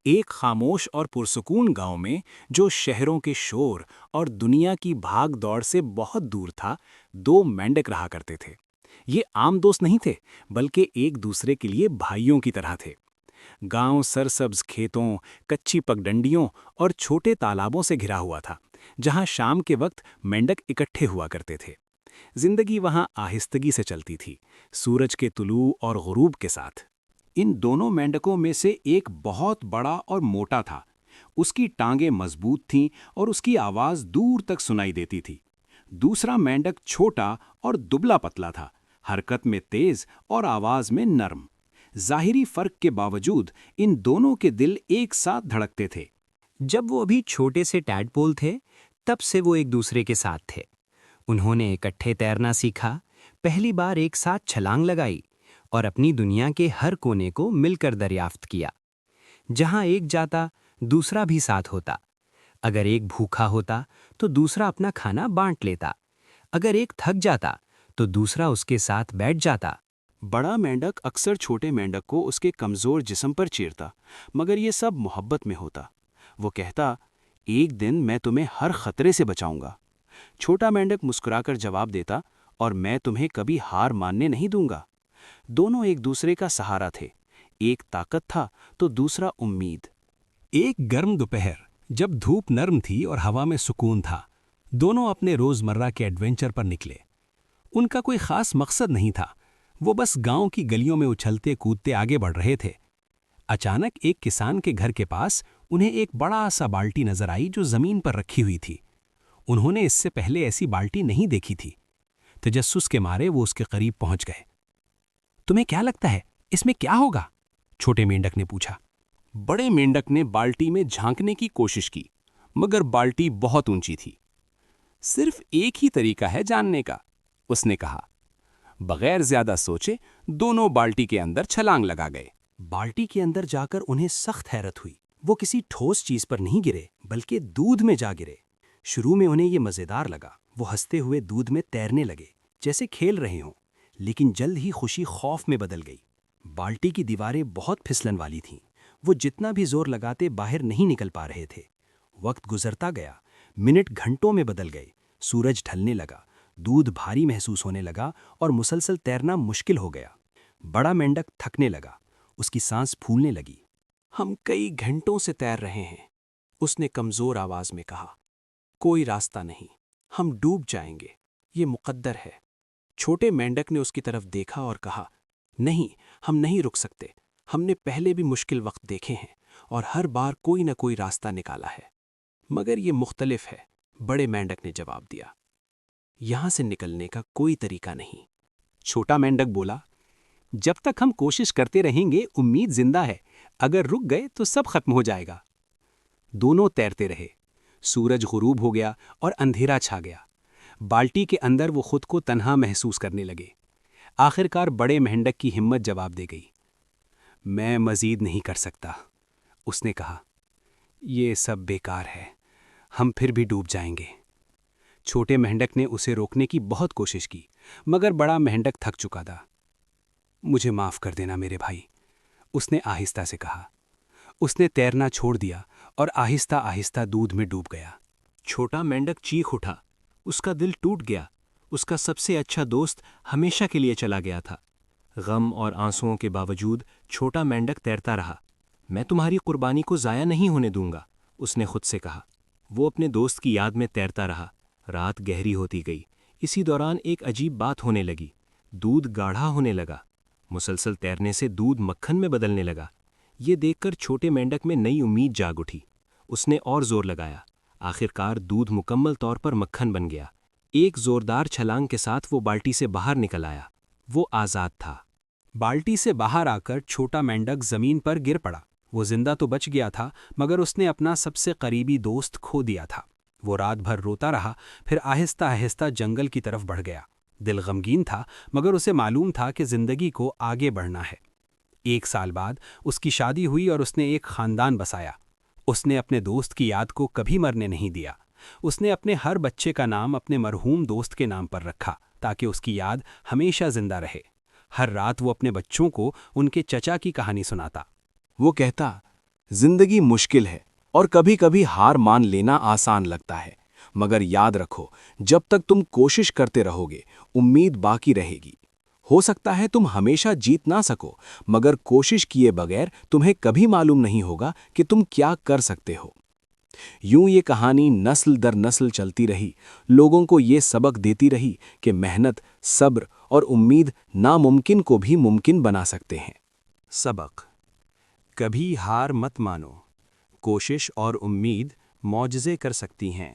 ایک خاموش اور پرسکون گاؤں میں جو شہروں کے شور اور دنیا کی بھاگ دوڑ سے بہت دور تھا، دو مینڈک رہا کرتے تھے۔ یہ عام دوست نہیں تھے، بلکہ ایک دوسرے کے لیے بھائیوں کی طرح تھے۔ گاؤں سرسبز کھیتوں، کچی پگڈنڈیوں اور چھوٹے تالابوں سے گھرا ہوا تھا، جہاں شام کے وقت مینڈک اکٹھے ہوا کرتے تھے۔ زندگی وہاں آہستگی سے چلتی تھی، سورج کے طلوع اور غروب کے ساتھ۔ ان دونوں مینڈکوں میں سے ایک بہت بڑا اور موٹا تھا۔ اس کی ٹانگیں مضبوط تھیں اور اس کی آواز دور تک سنائی دیتی تھی۔ دوسرا مینڈک چھوٹا اور دبلا پتلا تھا، حرکت میں تیز اور آواز میں نرم۔ ظاہری فرق کے باوجود ان دونوں کے دل ایک ساتھ دھڑکتے تھے۔ جب وہ ابھی چھوٹے سے ٹیڈپول تھے، تب سے وہ ایک دوسرے کے ساتھ تھے۔ انہوں نے اکٹھے تیرنا سیکھا، پہلی بار ایک ساتھ چھلانگ لگائی اور اپنی دنیا کے ہر کونے کو مل کر دریافت کیا۔ جہاں ایک جاتا، دوسرا بھی ساتھ ہوتا۔ اگر ایک بھوکا ہوتا تو دوسرا اپنا کھانا بانٹ لیتا۔ اگر ایک تھک جاتا تو دوسرا اس کے ساتھ بیٹھ جاتا۔ بڑا مینڈک اکثر چھوٹے مینڈک کو اس کے کمزور جسم پر چیرتا، مگر یہ سب محبت میں ہوتا۔ وہ کہتا، ایک دن میں تمہیں ہر خطرے سے بچاؤں گا۔ چھوٹا مینڈک مسکرا کر جواب دیتا، اور میں تمہیں کبھی ہار ماننے نہیں دوں گا۔ دونوں ایک دوسرے کا سہارا تھے، ایک طاقت تھا تو دوسرا امید۔ ایک گرم دوپہر، جب دھوپ نرم تھی اور ہوا میں سکون تھا، دونوں اپنے روزمرہ کے ایڈونچر پر نکلے۔ ان کا کوئی خاص مقصد نہیں تھا، وہ بس گاؤں کی گلیوں میں اچھلتے کودتے آگے بڑھ رہے تھے۔ اچانک ایک کسان کے گھر کے پاس انہیں ایک بڑا سا بالٹی نظر آئی جو زمین پر رکھی ہوئی تھی۔ انہوں نے اس سے پہلے ایسی بالٹی نہیں دیکھی تھی۔ تجسس کے مارے وہ اس کے قریب پہنچ گئے۔ تمہیں کیا لگتا ہے اس میں کیا ہوگا؟ چھوٹے مینڈک نے پوچھا۔ بڑے مینڈک نے بالٹی میں جھانکنے کی کوشش کی، مگر بالٹی بہت اونچی تھی۔ صرف ایک ہی طریقہ ہے جاننے کا، اس نے کہا۔ بغیر زیادہ سوچے دونوں بالٹی کے اندر چھلانگ لگا گئے۔ بالٹی کے اندر جا کر انہیں سخت حیرت ہوئی۔ وہ کسی ٹھوس چیز پر نہیں گرے، بلکہ دودھ میں جا گرے۔ شروع میں انہیں یہ مزیدار لگا، وہ ہنستے ہوئے دودھ میں تیرنے لگے جیسے کھیل رہے ہوں، لیکن جلد ہی خوشی خوف میں بدل گئی۔ بالٹی کی دیواریں بہت پھسلن والی تھیں، وہ جتنا بھی زور لگاتے باہر نہیں نکل پا رہے تھے۔ وقت گزرتا گیا، منٹ گھنٹوں میں بدل گئے، سورج ڈھلنے لگا، دودھ بھاری محسوس ہونے لگا اور مسلسل تیرنا مشکل ہو گیا۔ بڑا مینڈک تھکنے لگا، اس کی سانس پھولنے لگی۔ ہم کئی گھنٹوں سے تیر رہے ہیں، اس نے کمزور آواز میں کہا۔ کوئی راستہ نہیں، ہم ڈوب جائیں گے، یہ مقدر ہے۔ چھوٹے مینڈک نے اس کی طرف دیکھا اور کہا، نہیں، ہم نہیں رک سکتے، ہم نے پہلے بھی مشکل وقت دیکھے ہیں اور ہر بار کوئی نہ کوئی راستہ نکالا ہے، مگر یہ مختلف ہے۔ بڑے مینڈک نے جواب دیا، یہاں سے نکلنے کا کوئی طریقہ نہیں۔ چھوٹا مینڈک بولا، جب تک ہم کوشش کرتے رہیں گے امید زندہ ہے، اگر رک گئے تو سب ختم ہو جائے گا۔ دونوں تیرتے رہے، سورج غروب ہو گیا اور اندھیرا چھا گیا۔ بالٹی کے اندر وہ خود کو تنہا محسوس کرنے لگے۔ آخرکار بڑے مینڈک کی ہمت جواب دے گئی۔ میں مزید نہیں کر سکتا، اس نے کہا، یہ سب بیکار ہے، ہم پھر بھی ڈوب جائیں گے۔ چھوٹے مینڈک نے اسے روکنے کی بہت کوشش کی، مگر بڑا مینڈک تھک چکا تھا۔ مجھے معاف کر دینا میرے بھائی، اس نے آہستہ سے کہا۔ اس نے تیرنا چھوڑ دیا اور آہستہ آہستہ دودھ میں ڈوب گیا۔ چھوٹا مینڈک چیخ اٹھا، اس کا دل ٹوٹ گیا، اس کا سب سے اچھا دوست ہمیشہ کے لیے چلا گیا تھا۔ غم اور آنسوؤں کے باوجود چھوٹا مینڈک تیرتا رہا۔ میں تمہاری قربانی کو ضائع نہیں ہونے دوں گا، اس نے خود سے کہا۔ وہ اپنے دوست کی یاد میں تیرتا رہا۔ رات گہری ہوتی گئی، اسی دوران ایک عجیب بات ہونے لگی، دودھ گاڑھا ہونے لگا۔ مسلسل تیرنے سے دودھ مکھن میں بدلنے لگا۔ یہ دیکھ کر چھوٹے مینڈک میں نئی امید جاگ اٹھی۔ اس نے اور زور لگایا، آخرکار دودھ مکمل طور پر مکھن بن گیا۔ ایک زوردار چھلانگ کے ساتھ وہ بالٹی سے باہر نکل آیا، وہ آزاد تھا۔ بالٹی سے باہر آ کر چھوٹا مینڈک زمین پر گر پڑا۔ وہ زندہ تو بچ گیا تھا، مگر اس نے اپنا سب سے قریبی دوست کھو دیا تھا۔ وہ رات بھر روتا رہا، پھر آہستہ آہستہ جنگل کی طرف بڑھ گیا۔ دل غمگین تھا، مگر اسے معلوم تھا کہ زندگی کو آگے بڑھنا ہے۔ 1 سال بعد اس کی شادی ہوئی اور اس نے ایک خاندان بسایا۔ اس نے اپنے دوست کی یاد کو کبھی مرنے نہیں دیا۔ اس نے اپنے ہر بچے کا نام اپنے مرحوم دوست کے نام پر رکھا تاکہ اس کی یاد ہمیشہ زندہ رہے۔ ہر رات وہ اپنے بچوں کو ان کے چچا کی کہانی سناتا۔ وہ کہتا، زندگی مشکل ہے اور کبھی کبھی ہار مان لینا آسان لگتا ہے، مگر یاد رکھو جب تک تم کوشش کرتے رہو گے امید باقی رہے گی۔ ہو سکتا ہے تم ہمیشہ جیت نہ سکو، مگر کوشش کیے بغیر تمہیں کبھی معلوم نہیں ہوگا کہ تم کیا کر سکتے ہو۔ یوں یہ کہانی نسل در نسل چلتی رہی، لوگوں کو یہ سبق دیتی رہی کہ محنت، صبر اور امید ناممکن کو بھی ممکن بنا سکتے ہیں۔ سبق: کبھی ہار مت مانو، کوشش اور امید معجزے کر سکتی ہیں۔